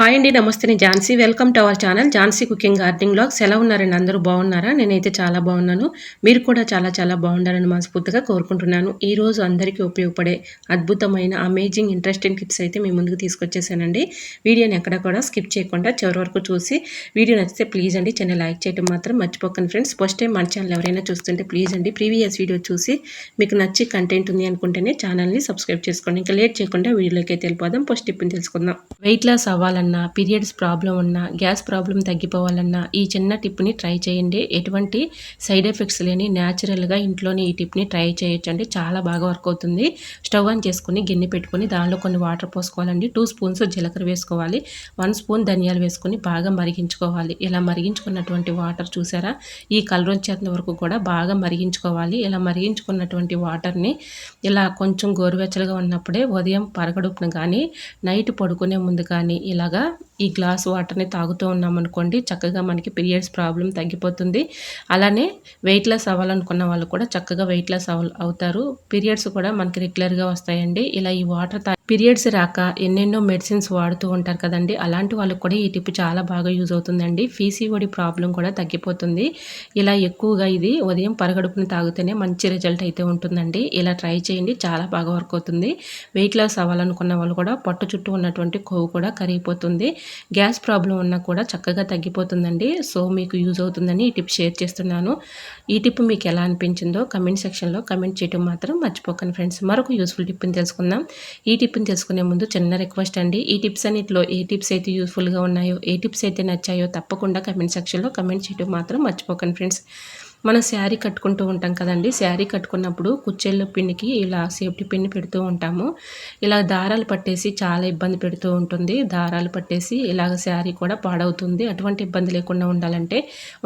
Hi అండి. నమస్తే. నేను Jhansi. Welcome to our channel Jhansi cooking gardening vlogs. ఎలా ఉన్నారండి? అందరూ బాగున్నారా? నేనైతే చాలా బాగున్నాను. మీరు కూడా చాలా చాలా బాగుండాలని మనస్ఫూర్తిగా కోరుకుంటున్నాను. ఈరోజు అందరికీ ఉపయోగపడే అద్భుతమైన అమేజింగ్ ఇంట్రెస్టింగ్ టిప్స్ అయితే మీ ముందుకు తీసుకొచ్చేసానండి. వీడియోని ఎక్కడ కూడా స్కిప్ చేయకుండా చివరి వరకు చూసి వీడియో నచ్చితే ప్లీజ్ అండి ఛానల్ లైక్ చేయడం మాత్రం మర్చిపోకండి ఫ్రెండ్స్. ఫస్ట్ టైం మన ఛానల్ ఎవరైనా చూస్తుంటే ప్లీజ్ అండి ప్రీవియస్ వీడియో చూసి మీకు నచ్చి కంటెంట్ ఉంది అనుకుంటేనే ఛానల్ని సబ్స్క్రైబ్ చేసుకోండి. ఇంకా లేట్ చేయకుండా వీడియోలోకి అయితే వెళ్ళిపోదాం. ఫస్ట్ టిప్ని తెలుసుకుందాం. వెయిట్ లాస్ అవ్వాలన్నా, పీరియడ్స్ ప్రాబ్లం ఉన్నా, గ్యాస్ ప్రాబ్లం తగ్గిపోవాలన్నా ఈ చిన్న టిప్ని ట్రై చేయండి. ఎటువంటి సైడ్ ఎఫెక్ట్స్ లేని న్యాచురల్గా ఇంట్లోనే ఈ టిప్ని ట్రై చేయొచ్చండి. చాలా బాగా వర్క్ అవుతుంది. స్టవ్ ఆన్ చేసుకుని గిన్నె పెట్టుకొని దానిలో కొన్ని వాటర్ పోసుకోవాలండి. 2 స్పూన్స్ జీలకర్ర వేసుకోవాలి. 1 స్పూన్ ధనియాలు వేసుకొని బాగా మరిగించుకోవాలి. ఇలా మరిగించుకున్నటువంటి వాటర్ చూసారా, ఈ కలర్ వచ్చేంత వరకు కూడా బాగా మరిగించుకోవాలి. ఇలా మరిగించుకున్నటువంటి వాటర్ని ఇలా కొంచెం గోరువెచ్చలుగా ఉన్నప్పుడే ఉదయం పరగడుపున కానీ నైట్ పడుకునే ముందు కానీ ఇలాగా ఈ గ్లాస్ వాటర్ని తాగుతూ ఉన్నామనుకోండి, చక్కగా మనకి పీరియడ్స్ ప్రాబ్లం తగ్గిపోతుంది. అలానే వెయిట్ లాస్ అవ్వాలనుకున్న వాళ్ళు కూడా చక్కగా వెయిట్ లాస్ అవుతారు. పీరియడ్స్ కూడా మనకి రెగ్యులర్గా వస్తాయండి. ఇలా ఈ వాటర్ పీరియడ్స్ రాక ఎన్నెన్నో మెడిసిన్స్ వాడుతూ ఉంటారు కదండి, అలాంటి వాళ్ళకి కూడా ఈ టిప్ చాలా బాగా యూజ్ అవుతుందండి. పీసీఓడి ప్రాబ్లం కూడా తగ్గిపోతుంది. ఇలా ఎక్కువగా ఇది ఉదయం పరగడుపుని తాగితేనే మంచి రిజల్ట్ అయితే ఉంటుందండి. ఇలా ట్రై చేయండి, చాలా బాగా వర్క్ అవుతుంది. వెయిట్ లాస్ అవ్వాలనుకున్న వాళ్ళు కూడా పొట్ట చుట్టూ ఉన్నటువంటి కొవ్వు కూడా కరిగిపోతుంది. గ్యాస్ ప్రాబ్లం ఉన్నా కూడా చక్కగా తగ్గిపోతుందండి. సో మీకు యూజ్ అవుతుందని ఈ టిప్ షేర్ చేస్తున్నాను. ఈ టిప్ మీకు ఎలా అనిపించిందో కమెంట్ సెక్షన్లో కమెంట్ చేయడం మాత్రం మర్చిపోకండి ఫ్రెండ్స్. మరొక యూస్ఫుల్ టిప్ని తెలుసుకుందాం. ఈ టిప్ని తెలుసుకునే ముందు చిన్న రిక్వెస్ట్ అండి. ఈ టిప్స్ అన్నిటిలో ఏ టిప్స్ అయితే యూస్ఫుల్గా ఉన్నాయో, ఏ టిప్స్ అయితే నచ్చాయో తప్పకుండా కమెంట్ సెక్షన్లో కమెంట్ చేయడం మాత్రం మర్చిపోకండి ఫ్రెండ్స్. మనం శారీ కట్టుకుంటూ ఉంటాం కదండి. శారీ కట్టుకున్నప్పుడు కుచ్చెళ్ళ పిన్నికి ఇలా సేఫ్టీ పిన్ పెడుతూ ఉంటాము. ఇలా దారాలు పట్టేసి చాలా ఇబ్బంది పెడుతూ ఉంటుంది. దారాలు పట్టేసి ఇలాగ శారీ కూడా పాడవుతుంది. అటువంటి ఇబ్బంది లేకుండా ఉండాలంటే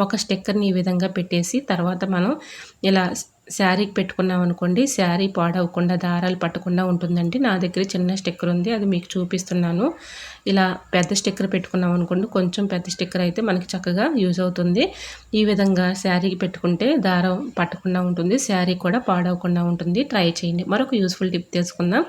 ఒక స్టిక్కర్ని ఈ విధంగా పెట్టేసి తర్వాత మనం ఇలా శారీకి పెట్టుకున్నాం అనుకోండి, శారీ పాడవకుండా దారాలు పట్టకుండా ఉంటుందండి. నా దగ్గర చిన్న స్టిక్కర్ ఉంది, అది మీకు చూపిస్తున్నాను. ఇలా పెద్ద స్టిక్కర్ పెట్టుకున్నాం అనుకోండి, కొంచెం పెద్ద స్టిక్కర్ అయితే మనకి చక్కగా యూజ్ అవుతుంది. ఈ విధంగా శారీకి పెట్టుకుంటే దారం పట్టకుండా ఉంటుంది, శారీ కూడా పాడవకుండా ఉంటుంది. ట్రై చేయండి. మరొక యూస్ఫుల్ టిప్ తెలుసుకుందాం.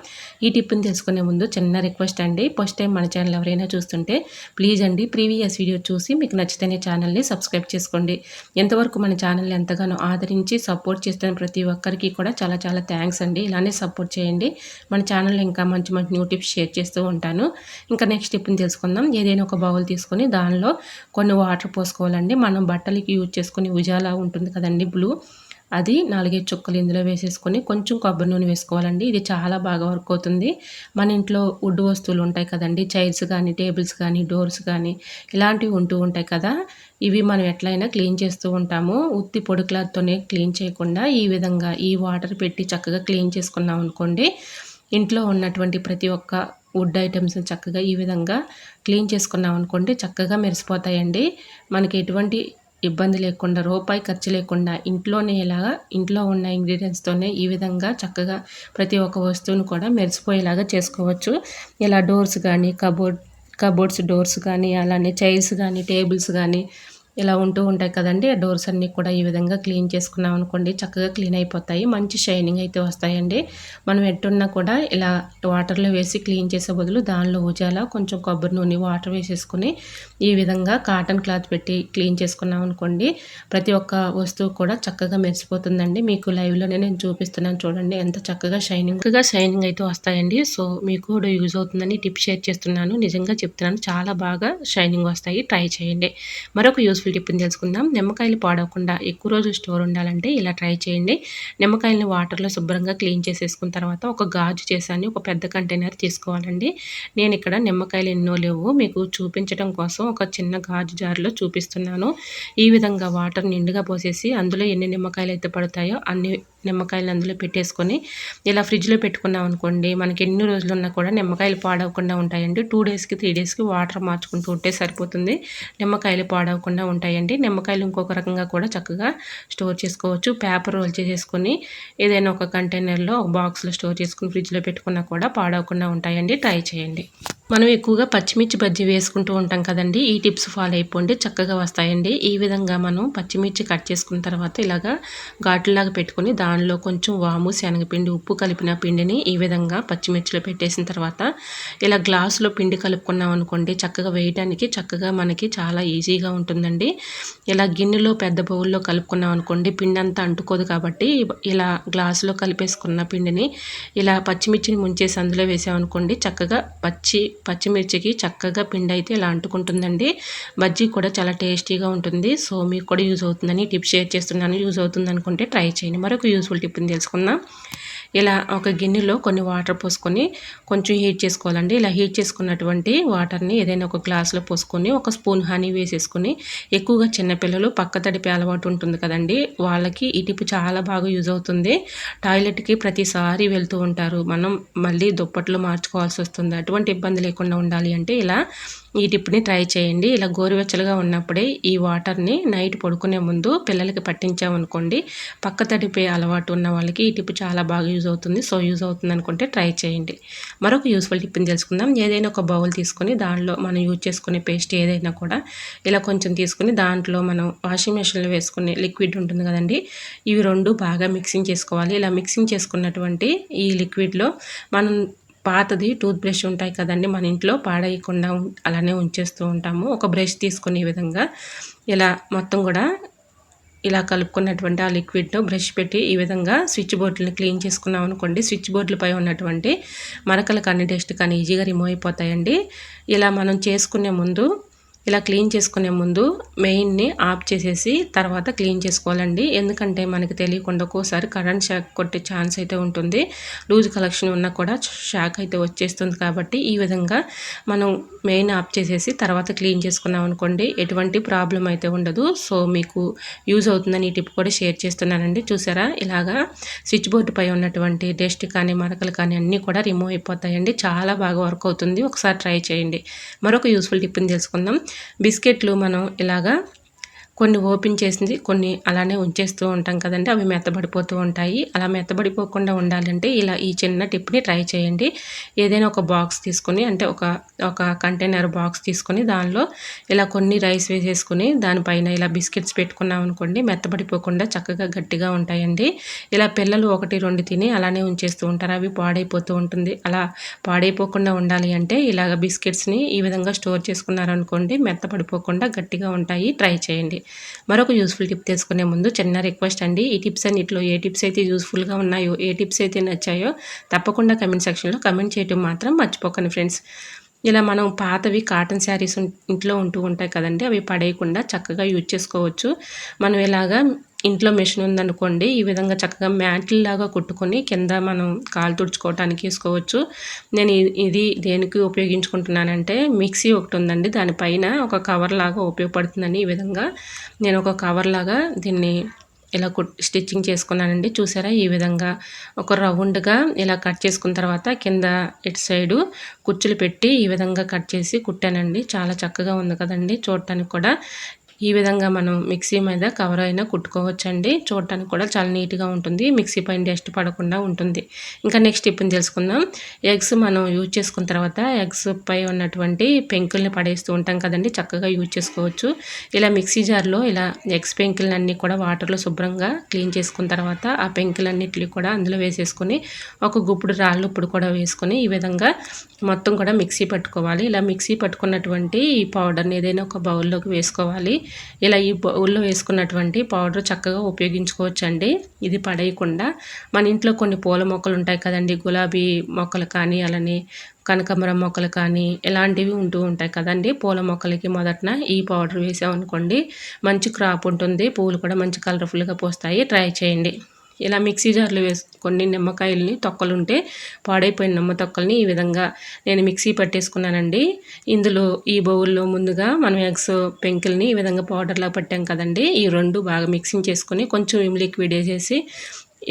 ఈ టిప్ని తెలుసుకునే ముందు చిన్న రిక్వెస్ట్ అండి. ఫస్ట్ టైం మన ఛానల్ ఎవరైనా చూస్తుంటే ప్లీజ్ అండి ప్రీవియస్ వీడియో చూసి మీకు నచ్చితేనే ఛానల్ని సబ్స్క్రైబ్ చేసుకోండి. ఎంతవరకు మన ఛానల్ని ఎంతగానో ఆదరించి సపోర్ట్ చేస్తున్న ప్రతి ఒక్కరికి కూడా చాలా చాలా థ్యాంక్స్ అండి. ఇలానే సపోర్ట్ చేయండి. మన ఛానల్లో ఇంకా మంచి మంచి న్యూ టిప్స్ షేర్ చేస్తూ ఉంటాను. ఇంకా నెక్స్ట్ టిప్ని తెలుసుకుందాం. ఏదైనా ఒక బౌల్ తీసుకొని దానిలో కొన్ని వాటర్ పోసుకోవాలండి. మనం బట్టలకి యూజ్ చేసుకుని ఉజాలా ఉంటుంది కదండి, బ్లూ, అది 4 చుక్కలు ఇందులో వేసేసుకొని కొంచెం కొబ్బరి నూనె వేసుకోవాలండి. ఇది చాలా బాగా వర్క్ అవుతుంది. మన ఇంట్లో వుడ్ వస్తువులు ఉంటాయి కదండి, చైర్స్ కానీ, టేబుల్స్ కానీ, డోర్స్ కానీ ఇలాంటివి ఉంటూ ఉంటాయి కదా. ఇవి మనం ఎట్లయినా క్లీన్ చేస్తూ ఉంటాము. ఉత్తి పొడి క్లాత్తోనే క్లీన్ చేయకుండా ఈ విధంగా ఈ వాటర్ పెట్టి చక్కగా క్లీన్ చేసుకున్నాం అనుకోండి, ఇంట్లో ఉన్నటువంటి ప్రతి ఒక్క వుడ్ ఐటమ్స్ చక్కగా ఈ విధంగా క్లీన్ చేసుకున్నాం అనుకోండి, చక్కగా మెరిసిపోతాయండి. మనకి ఎటువంటి ఇబ్బంది లేకుండా, రూపాయి ఖర్చు లేకుండా ఇంట్లోనే ఇలాగా ఇంట్లో ఉన్న ఇంగ్రీడియంట్స్తోనే ఈ విధంగా చక్కగా ప్రతి ఒక్క వస్తువును కూడా మెరిసిపోయేలాగా చేసుకోవచ్చు. ఇలా డోర్స్ కానీ, కబోర్డ్స్ డోర్స్ కానీ, అలానే చైర్స్ కానీ, టేబుల్స్ కానీ ఇలా ఉంటూ ఉంటాయి కదండి. ఆ డోర్స్ అన్నీ కూడా ఈ విధంగా క్లీన్ చేసుకున్నాం అనుకోండి, చక్కగా క్లీన్ అయిపోతాయి. మంచి షైనింగ్ అయితే వస్తాయండి. మనం ఎట్టున్నా కూడా ఇలా వాటర్లో వేసి క్లీన్ చేసే బదులు దానిలో ఉజాలా కొంచెం కొబ్బరి నూనె వాటర్ వేసేసుకుని ఈ విధంగా కాటన్ క్లాత్ పెట్టి క్లీన్ చేసుకున్నాం అనుకోండి, ప్రతి ఒక్క వస్తువు కూడా చక్కగా మెరిసిపోతుందండి. మీకు లైవ్లోనే నేను చూపిస్తున్నాను చూడండి, ఎంత చక్కగా షైనింగ్ అయితే వస్తాయండి. సో మీకు కూడా యూజ్ అవుతుందని టిప్ షేర్ చేస్తున్నాను. నిజంగా చెప్తున్నాను, చాలా బాగా షైనింగ్ వస్తాయి. ట్రై చేయండి. మరొక యూస్ఫుల్ టిప్ని తెలుసుకుందాం. నిమ్మకాయలు పాడవకుండా ఎక్కువ రోజులు స్టోర్ ఉండాలంటే ఇలా ట్రై చేయండి. నిమ్మకాయలని వాటర్లో శుభ్రంగా క్లీన్ చేసేసుకున్న తర్వాత ఒక గాజు చేసాన్ని ఒక పెద్ద కంటైనర్ తీసుకోవాలండి. నేను ఇక్కడ నిమ్మకాయలు ఎన్నో లేవు, మీకు చూపించడం కోసం ఒక చిన్న గాజు జార్లో చూపిస్తున్నాను. ఈ విధంగా వాటర్ నిండుగా పోసేసి అందులో ఎన్ని నిమ్మకాయలు అయితే పడతాయో అన్ని నిమ్మకాయలు అందులో పెట్టేసుకొని ఇలా ఫ్రిడ్జ్లో పెట్టుకున్నాం అనుకోండి, మనకి ఎన్ని రోజులు ఉన్నా కూడా నిమ్మకాయలు పాడవకుండా ఉంటాయండి. 2 డేస్కి 3 డేస్కి వాటర్ మార్చుకుంటూ ఉంటే సరిపోతుంది. నిమ్మకాయలు పాడవకుండా ఉంటాయండి. నిమ్మకాయలు ఇంకొక రకంగా కూడా చక్కగా స్టోర్ చేసుకోవచ్చు. పేపర్ రోల్ చేసేసుకొని ఏదైనా ఒక కంటైనర్లో ఒక బాక్స్లో స్టోర్ చేసుకుని ఫ్రిడ్జ్లో పెట్టుకున్నా కూడా పాడవకుండా ఉంటాయండి. ట్రై చేయండి. మనం ఎక్కువగా పచ్చిమిర్చి బజ్జీ వేసుకుంటూ ఉంటాం కదండీ! ఈ టిప్స్ ఫాలో అయిపోండి చక్కగా వస్తాయండి. ఈ విధంగా మనం పచ్చిమిర్చి కట్ చేసుకున్న తర్వాత ఇలాగా ఘాటులాగా పెట్టుకొని దానిలో కొంచెం వాము, శనగపిండి, ఉప్పు కలిపిన పిండిని ఈ విధంగా పచ్చిమిర్చిలో పెట్టేసిన తర్వాత ఇలా గ్లాసులో పిండి కలుపుకున్నాం అనుకోండి చక్కగా వేయడానికి చక్కగా మనకి చాలా ఈజీగా ఉంటుందండి. ఇలా గిన్నెలో పెద్ద బౌల్‌లో కలుపుకున్నాం అనుకోండి పిండి అంతా అంటుకోదు కాబట్టి ఇలా గ్లాసులో కలిపేసుకున్న పిండిని ఇలా పచ్చిమిర్చిని ముంచేసి అందులో వేసామనుకోండి చక్కగా పచ్చిమిర్చికి చక్కగా పిండి అయితే ఇలా అంటుకుంటుందండి. బజ్జీ కూడా చాలా టేస్టీగా ఉంటుంది. సో మీకు కూడా యూజ్ అవుతుందని టిప్ షేర్ చేస్తున్నాను. యూజ్ అవుతుంది అనుకుంటే ట్రై చేయండి. మరొక యూజ్ఫుల్ టిప్ని తెలుసుకుందాం. ఇలా ఒక గిన్నెలో కొన్ని వాటర్ పోసుకొని కొంచెం హీట్ చేసుకోవాలండి. ఇలా హీట్ చేసుకున్నటువంటి వాటర్ని ఏదైనా ఒక గ్లాస్లో పోసుకొని ఒక స్పూన్ హనీ వేసేసుకొని ఎక్కువగా చిన్నపిల్లలు పక్క తడిపే అలవాటు ఉంటుంది కదండి, వాళ్ళకి ఈ టిప్ చాలా బాగా యూజ్ అవుతుంది. టాయిలెట్కి ప్రతిసారి వెళ్తూ ఉంటారు, మనం మళ్ళీ దుప్పట్లు మార్చుకోవాల్సి వస్తుంది. అటువంటి ఇబ్బంది లేకుండా ఉండాలి అంటే ఇలా ఈ టిప్ని ట్రై చేయండి. ఇలా గోరువెచ్చలుగా ఉన్నప్పుడే ఈ వాటర్ని నైట్ పడుకునే ముందు పిల్లలకి పట్టించామనుకోండి పక్క తడిపే అలవాటు ఉన్న వాళ్ళకి ఈ టిప్ చాలా బాగా యూజ్ అవుతుంది. సో యూజ్ అవుతుంది అనుకుంటే ట్రై చేయండి. మరొక యూస్ఫుల్ టిప్ని తెలుసుకుందాం. ఏదైనా ఒక బౌల్ తీసుకొని దానిలో మనం యూజ్ చేసుకునే పేస్ట్ ఏదైనా కూడా ఇలా కొంచెం తీసుకుని దాంట్లో మనం వాషింగ్ మెషిన్లో వేసుకునే లిక్విడ్ ఉంటుంది కదండి, ఇవి రెండు బాగా మిక్సింగ్ చేసుకోవాలి. ఇలా మిక్సింగ్ చేసుకున్నటువంటి ఈ లిక్విడ్లో మనం పాతది టూత్ బ్రష్ ఉంటాయి కదండి, మన ఇంట్లో పాడేయకుండా అలానే ఉంచేస్తూ ఉంటాము. ఒక బ్రష్ తీసుకుని ఈ విధంగా ఇలా మొత్తం కూడా ఇలా కలుపుకున్నటువంటి ఆ లిక్విడ్ను బ్రష్ పెట్టి ఈ విధంగా స్విచ్ బోర్డులను క్లీన్ చేసుకున్నాం అనుకోండి స్విచ్ బోర్డులపై ఉన్నటువంటి మరకలు కానీ డస్ట్ కానీ ఈజీగా రిమూవ్ అయిపోతాయండి. ఇలా మనం చేసుకునే ముందు ఇలా క్లీన్ చేసుకునే ముందు మెయిన్ని ఆఫ్ చేసేసి తర్వాత క్లీన్ చేసుకోవాలండి. ఎందుకంటే మనకి తెలియకుండా ఒక్కోసారి కరెంట్ షాక్ కొట్టే ఛాన్స్ అయితే ఉంటుంది. లూజ్ కలెక్షన్ ఉన్నా కూడా షాక్ అయితే వచ్చేస్తుంది. కాబట్టి ఈ విధంగా మనం మెయిన్ ఆఫ్ చేసేసి తర్వాత క్లీన్ చేసుకున్నాం అనుకోండి ఎటువంటి ప్రాబ్లం అయితే ఉండదు. సో మీకు యూజ్ అవుతుందని ఈ టిప్ కూడా షేర్ చేస్తున్నానండి. చూసారా, ఇలాగా స్విచ్ బోర్డు పై ఉన్నటువంటి డస్ట్ కానీ మరకలు కానీ అన్నీ కూడా రిమూవ్ అయిపోతాయండి. చాలా బాగా వర్క్ అవుతుంది. ఒకసారి ట్రై చేయండి. మరొక యూస్ఫుల్ టిప్ని తెలుసుకుందాం. బిస్కెట్లు మనం ఇలాగా కొన్ని ఓపెన్ చేసింది కొన్ని అలానే ఉంచేస్తూ ఉంటాం కదండి, అవి మెత్తబడిపోతూ ఉంటాయి. అలా మెత్తబడిపోకుండా ఉండాలంటే ఇలా ఈ చిన్న టిప్ని ట్రై చేయండి. ఏదైనా ఒక బాక్స్ తీసుకొని అంటే ఒక కంటైనర్ బాక్స్ తీసుకొని దానిలో ఇలా కొన్ని రైస్ వేసేసుకుని దానిపైన ఇలా బిస్కెట్స్ పెట్టుకున్నాం అనుకోండి మెత్తబడిపోకుండా చక్కగా గట్టిగా ఉంటాయండి. ఇలా పిల్లలు 1-2 తిని అలానే ఉంచేస్తూ ఉంటారు, అవి పాడైపోతూ ఉంటుంది. అలా పాడైపోకుండా ఉండాలి అంటే ఇలాగ బిస్కెట్స్ని ఈ విధంగా స్టోర్ చేసుకున్నారనుకోండి మెత్తబడిపోకుండా గట్టిగా ఉంటాయి. ట్రై చేయండి. మరొక యూస్ఫుల్ టిప్ తెలుసుకునే ముందు చిన్న రిక్వెస్ట్ అండి, ఈ టిప్స్ అన్నిట్లో ఏ టిప్స్ అయితే యూస్ఫుల్గా ఉన్నాయో ఏ టిప్స్ అయితే నచ్చాయో తప్పకుండా కమెంట్ సెక్షన్లో కమెంట్ చేయడం మాత్రం మర్చిపోకండి ఫ్రెండ్స్. ఇలా మనం పాతవి కాటన్ శారీస్ ఇంట్లో ఉంటూ ఉంటాయి కదండి, అవి పడేయకుండా చక్కగా యూజ్ చేసుకోవచ్చు. మనం ఇలాగా ఇంట్లో మెషిన్ ఉందనుకోండి ఈ విధంగా చక్కగా మ్యాట్లలాగా కుట్టుకొని కింద మనం కాలు తుడుచుకోవడానికి వేసుకోవచ్చు. నేను ఇది దేనికి ఉపయోగించుకుంటున్నానంటే మిక్సీ ఒకటి ఉందండి, దానిపైన ఒక కవర్ లాగా ఉపయోగపడుతుందని ఈ విధంగా నేను ఒక కవర్ లాగా దీన్ని ఇలా స్టిచ్చింగ్ చేసుకున్నానండి. చూసారా, ఈ విధంగా ఒక రౌండ్గా ఇలా కట్ చేసుకున్న తర్వాత కింద ఇటు సైడు కుచ్చులు పెట్టి ఈ విధంగా కట్ చేసి కుట్టానండి. చాలా చక్కగా ఉంది కదండి చూడటానికి కూడా. ఈ విధంగా మనం మిక్సీ మీద కవర్ అయినా కుట్టుకోవచ్చండి. చూడటానికి కూడా చాలా నీట్గా ఉంటుంది, మిక్సీ పైన డస్ట్ పడకుండా ఉంటుంది. ఇంకా నెక్స్ట్ టిప్ని తెలుసుకుందాం. ఎగ్స్ మనం యూజ్ చేసుకున్న తర్వాత ఎగ్స్ పై ఉన్నటువంటి పెంకుల్ని పడేస్తూ ఉంటాం కదండి, చక్కగా యూజ్ చేసుకోవచ్చు. ఇలా మిక్సీ జార్లో ఇలా ఎగ్స్ పెంకులన్నీ కూడా వాటర్లో శుభ్రంగా క్లీన్ చేసుకున్న తర్వాత ఆ పెంకులన్నిటిని కూడా అందులో వేసేసుకొని ఒక గుప్పుడు రాళ్ళు ఉప్పుడు కూడా వేసుకొని ఈ విధంగా మొత్తం కూడా మిక్సీ పట్టుకోవాలి. ఇలా మిక్సీ పట్టుకున్నటువంటి ఈ పౌడర్ని ఏదైనా ఒక బౌల్లోకి వేసుకోవాలి. ఇలా ఈ బౌల్లో వేసుకున్నటువంటి పౌడర్ చక్కగా ఉపయోగించుకోవచ్చండి, ఇది పడేయకుండా. మన ఇంట్లో కొన్ని పూల మొక్కలు ఉంటాయి కదండి, గులాబీ మొక్కలు కానీ అలానే కనకాంబరం మొక్కలు కానీ ఇలాంటివి ఉంటూ ఉంటాయి కదండి. పూల మొక్కలకి మొదటన ఈ పౌడర్ వేసామనుకోండి మంచి క్రాప్ ఉంటుంది, పూలు కూడా మంచి కలర్ఫుల్గా పూస్తాయి. ట్రై చేయండి. ఇలా మిక్సీ జార్లో వేసుకొని నిమ్మకాయలని తొక్కలుంటే పాడైపోయిన నిమ్మ తొక్కల్ని ఈ విధంగా నేను మిక్సీ పట్టేసుకున్నానండి. ఇందులో ఈ బౌల్లో ముందుగా మనం ఎగ్స్ పెంకుల్ని ఈ విధంగా పౌడర్లా పట్టాం కదండి, ఈ రెండు బాగా మిక్సింగ్ చేసుకొని కొంచెం విమ్ లిక్విడ్ వేసేసి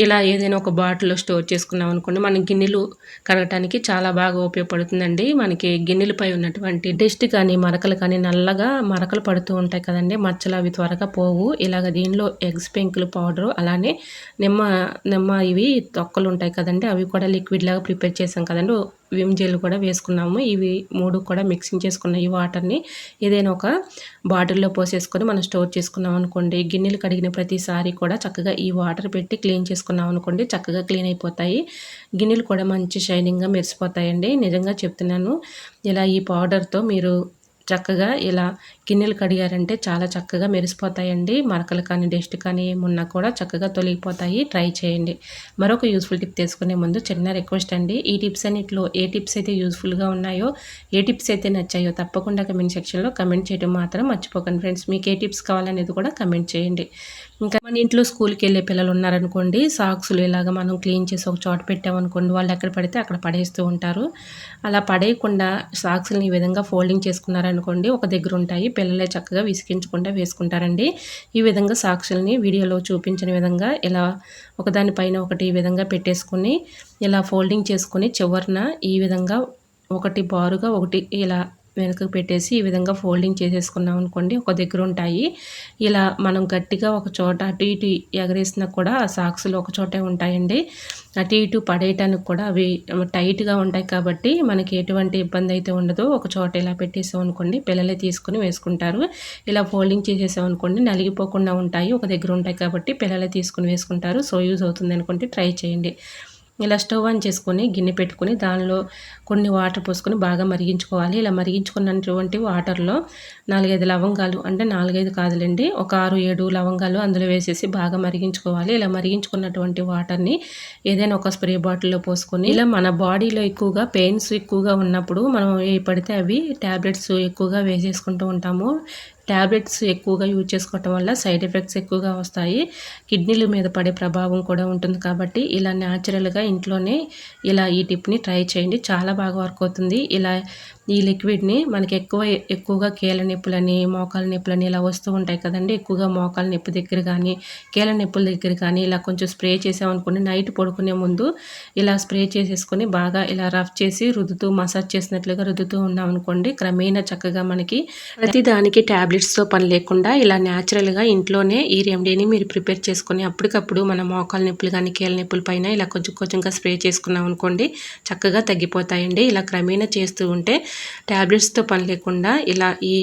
ఇలా ఏదైనా ఒక బాటిల్లో స్టోర్ చేసుకున్నాం అనుకోండి మన గిన్నెలు కడగటానికి చాలా బాగా ఉపయోగపడుతుందండి. మనకి గిన్నెలపై ఉన్నటువంటి డస్ట్ కానీ మరకలు కానీ నల్లగా మరకలు పడుతూ ఉంటాయి కదండి, మచ్చలు అవి త్వరగా పోవు. ఇలాగ దీనిలో ఎగ్స్ పెంకులు పౌడరు అలానే నిమ్మ ఇవి తొక్కలు ఉంటాయి కదండి, అవి కూడా లిక్విడ్ లాగా ప్రిపేర్ చేసాం కదండి, విమ్ జెల్ కూడా వేసుకున్నాము. ఇవి 3 కూడా మిక్సింగ్ చేసుకున్న ఈ వాటర్‌ని ఏదైనా ఒక బాటిల్‌లో పోసేసుకొని మనం స్టోర్ చేసుకున్నాం అనుకోండి, గిన్నెలు కడిగిన ప్రతిసారి కూడా చక్కగా ఈ వాటర్ పెట్టి క్లీన్ చేసుకున్నాం అనుకోండి, చక్కగా క్లీన్ అయిపోతాయి. గిన్నెలు కూడా మంచి షైనింగ్‌గా మెరిసిపోతాయండి. నిజంగా చెప్తున్నాను. ఇలా ఈ పౌడర్‌తో మీరు చక్కగా ఇలా గిన్నెలు కడిగారంటే చాలా చక్కగా మెరిసిపోతాయండి. మరకలు కానీ, డస్ట్ కానీ ఏమున్నా కూడా చక్కగా తొలగిపోతాయి. ట్రై చేయండి. మరొక యూజ్‌ఫుల్ టిప్ తెలుసుకునే ముందు చిన్న రిక్వెస్ట్ అండి. ఈ టిప్స్ అన్నిటిలో ఏ టిప్స్ అయితే యూజ్‌ఫుల్‌గా ఉన్నాయో, ఏ టిప్స్ అయితే నచ్చాయో తప్పకుండా కమెంట్ సెక్షన్‌లో కమెంట్ చేయడం మాత్రం మర్చిపోకండి ఫ్రెండ్స్. మీకు ఏ టిప్స్ కావాలనేది కూడా కమెంట్ చేయండి. ఇంకా మన ఇంట్లో స్కూల్‌కెళ్ళే పిల్లలు ఉన్నారనుకోండి, సాక్సులు ఇలాగ మనం క్లీన్ చేసి ఒక చోట పెట్టామనుకోండి, వాళ్ళు ఎక్కడ పడితే అక్కడ పడేస్తూ ఉంటారు. అలా పడేయకుండా సాక్సులని ఈ విధంగా ఫోల్డింగ్ చేసుకున్నారనుకోండి, ఒక దగ్గర ఉంటాయి. పిల్లలే చక్కగా విసిగించకుండా వేసుకుంటారండి. ఈ విధంగా సాక్సులని వీడియోలో చూపించిన విధంగా ఇలా ఒకదాని పైన ఒకటి ఈ విధంగా పెట్టేసుకొని, ఇలా ఫోల్డింగ్ చేసుకొని చివరన ఈ విధంగా ఒకటి బారుగా ఒకటి ఇలా వెనకకు పెట్టేసి ఈ విధంగా ఫోల్డింగ్ చేసేసుకున్నాం అనుకోండి, ఒక దగ్గర ఉంటాయి. ఇలా మనం గట్టిగా ఒక చోట అటు ఇటు ఎగరేసినా కూడా ఆ సాక్సులు ఒక చోటే ఉంటాయండి. అటు ఇటు పడేయటానికి కూడా అవి టైట్‌గా ఉంటాయి కాబట్టి మనకి ఎటువంటి ఇబ్బంది అయితే ఉండదు. ఒక చోట ఇలా పెట్టేసాం అనుకోండి, పిల్లలే తీసుకొని వేసుకుంటారు. ఇలా ఫోల్డింగ్ చేసేసాం అనుకోండి, నలిగిపోకుండా ఉంటాయి. ఒక దగ్గర ఉంటాయి కాబట్టి పిల్లలే తీసుకొని వేసుకుంటారు. సో యూజ్ అవుతుంది అనుకుంటే ట్రై చేయండి. ఇలా స్టవ్ ఆన్ చేసుకొని గిన్నె పెట్టుకొని దానిలో కొన్ని వాటర్ పోసుకొని బాగా మరిగించుకోవాలి. ఇలా మరిగించుకున్నటువంటి వాటర్‌లో 4, 5 లవంగాలు, అంటే 4, 5 కాదులెండి, ఒక 6, 7 లవంగాలు అందులో వేసేసి బాగా మరిగించుకోవాలి. ఇలా మరిగించుకున్నటువంటి వాటర్‌ని ఏదైనా ఒక స్ప్రే బాటిల్‌లో పోసుకొని, ఇలా మన బాడీలో ఎక్కువగా పెయిన్స్ ఎక్కువగా ఉన్నప్పుడు మనం ఏవి పడితే అవి టాబ్లెట్స్ ఎక్కువగా వేసేసుకుంటూ ఉంటాము. టాబ్లెట్స్ ఎక్కువగా యూజ్ చేసుకోవటం వల్ల సైడ్ ఎఫెక్ట్స్ ఎక్కువగా వస్తాయి. కిడ్నీల మీద పడే ప్రభావం కూడా ఉంటుంది కాబట్టి ఇలా న్యాచురల్‌గా ఇంట్లోనే ఇలా ఈ టిప్‌ని ట్రై చేయండి. చాలా బాగా వర్క్ అవుతుంది. ఇలా ఈ లిక్విడ్‌ని మనకి ఎక్కువగా కీళ్ళ నొప్పులని, మోకాళ్ళ నొప్పులని ఇలా వస్తూ ఉంటాయి కదండీ! ఎక్కువగా మోకాళ్ళ నొప్పి దగ్గర గానీ, కీళ్ళ నొప్పుల దగ్గర కానీ ఇలా కొంచెం స్ప్రే చేసామనుకోండి, నైట్ పడుకునే ముందు ఇలా స్ప్రే చేసేసుకొని బాగా ఇలా రఫ్ చేసి రుద్దుతూ, మసాజ్ చేసినట్లుగా రుద్దుతూ ఉన్నామనుకోండి, క్రమేణా చక్కగా మనకి ప్రతిదానికి టాబ్లెట్స్‌తో పని లేకుండా ఇలా న్యాచురల్‌గా ఇంట్లోనే ఈ రెమెడీని మీరు ప్రిపేర్ చేసుకొని అప్పటికప్పుడు మన మోకాళ్ళ నొప్పులు కానీ, కీళ్ళ నొప్పుల పైన ఇలా కొంచెం కొంచెంగా స్ప్రే చేసుకున్నాం అనుకోండి, చక్కగా తగ్గిపోతాయండి. ఇలా క్రమేణా చేస్తూ ఉంటే టాబ్లెట్స్‌తో పని లేకుండా ఇలా ఈ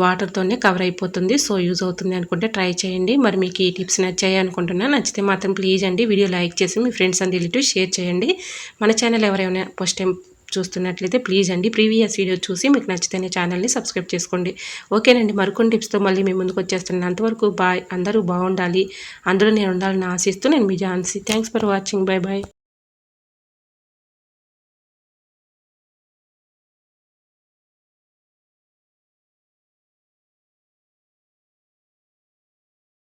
వాటర్‌తోనే కవర్ అయిపోతుంది. సో యూజ్ అవుతుంది అనుకుంటే ట్రై చేయండి. మరి మీకు ఈ టిప్స్ నచ్చాయి అనుకుంటున్నా. నచ్చితే మాత్రం ప్లీజ్ అండి వీడియో లైక్ చేసి మీ ఫ్రెండ్స్ అండ్ రిలేటివ్స్ షేర్ చేయండి. మన ఛానల్ ఎవరైనా ఫస్ట్ టైం చూస్తున్నట్లయితే ప్లీజ్ అండి ప్రీవియస్ వీడియో చూసి మీకు నచ్చితేనే ఛానల్ని సబ్స్క్రైబ్ చేసుకోండి. ఓకేనండి, మరికొన్ని టిప్స్తో మళ్ళీ మీ ముందుకు వచ్చేస్తున్నాను. అంతవరకు బాయ్. అందరూ బాగుండాలి, అందులో నేను ఉండాలని ఆశిస్తూ నేను మీ Jhansi. Thanks for watching. Bye bye.